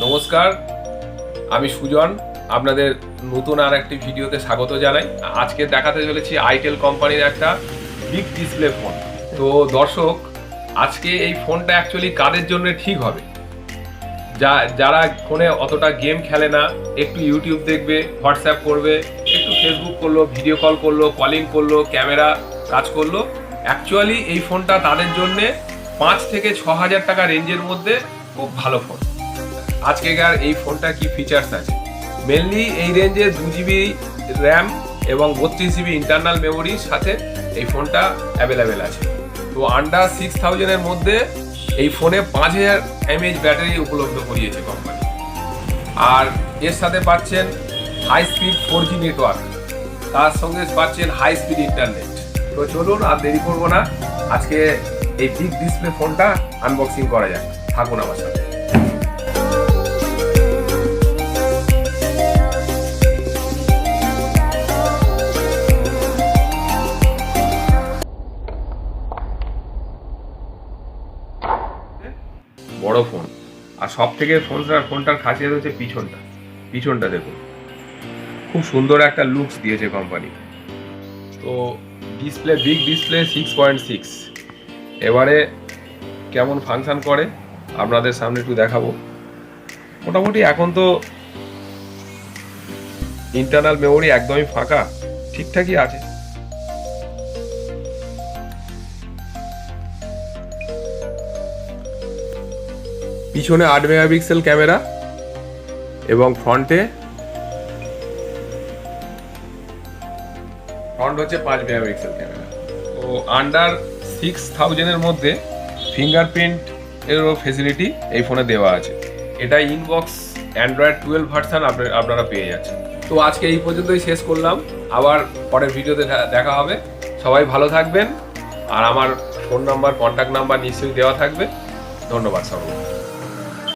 নমস্কার, আমি সুজন। আপনাদের নতুন আর একটি ভিডিওতে স্বাগত জানাই। আজকে দেখাতে চলেছি আইটেল কোম্পানির একটা বিগ ডিসপ্লে ফোন। তো দর্শক, আজকে এই ফোনটা অ্যাকচুয়ালি কাদের জন্য ঠিক হবে? যারা ফোনে অতটা গেম খেলে না, একটু ইউটিউব দেখবে, হোয়াটসঅ্যাপ করবে, একটু ফেসবুক করলো, ভিডিও কল করলো, কলিং করলো, ক্যামেরা কাজ করলো, অ্যাকচুয়ালি এই ফোনটা তাদের জন্যে 5 থেকে 6,000 টাকা রেঞ্জের মধ্যে খুব ভালো ফোন। আজকেকার এই ফোনটা কি ফিচার্স আছে? মেনলি এই রেঞ্জে 2GB র্যাম এবং 32GB ইন্টারনাল মেমোরির সাথে এই ফোনটা অ্যাভেলেবেল আছে। তো আন্ডার 6000-এর মধ্যে এই ফোনে 5000 mAh ব্যাটারি উপলব্ধ করিয়েছে কোম্পানি। আর এর সাথে পাচ্ছেন হাই স্পিড 4G নেটওয়ার্ক, তার সঙ্গে পাচ্ছেন হাই স্পিড ইন্টারনেট। তো চলুন আর দেরি করবো না, আজকে এই বিগ ডিসপ্লে ফোনটা আনবক্সিং করা যাক। থাকুন আমার সাথে। বড় ফোন, আর সব থেকে ফোনটার খাসিয়ত হচ্ছে পিছনটা দেখুন, খুব সুন্দর একটা লুকস দিয়েছে কোম্পানি। তো ডিসপ্লে, বিগ ডিসপ্লে 6.6। এবারে কেমন ফাংশন করে আপনাদের সামনে একটু দেখাবো। মোটামুটি এখন তো ইন্টারনাল মেমোরি একদমই ফাঁকা, ঠিকঠাকই আছে। পিছনে 8 মেগাপিক্সেল ক্যামেরা এবং ফ্রন্ট হচ্ছে 5 মেগাপিক্সেল ক্যামেরা। তো আন্ডার 6000-এর মধ্যে ফিঙ্গারপ্রিন্ট এরও ফেসিলিটি এই ফোনে দেওয়া আছে। এটা ইনবক্স অ্যান্ড্রয়েড 12 ভার্সন আপনারা পেয়ে যাচ্ছেন। তো আজকে এই পর্যন্তই শেষ করলাম, আবার পরের ভিডিওতে দেখা হবে। সবাই ভালো থাকবেন, আর আমার ফোন নাম্বার, কন্ট্যাক্ট নাম্বার নিশ্চয়ই দেওয়া থাকবে। ধন্যবাদ সবাই।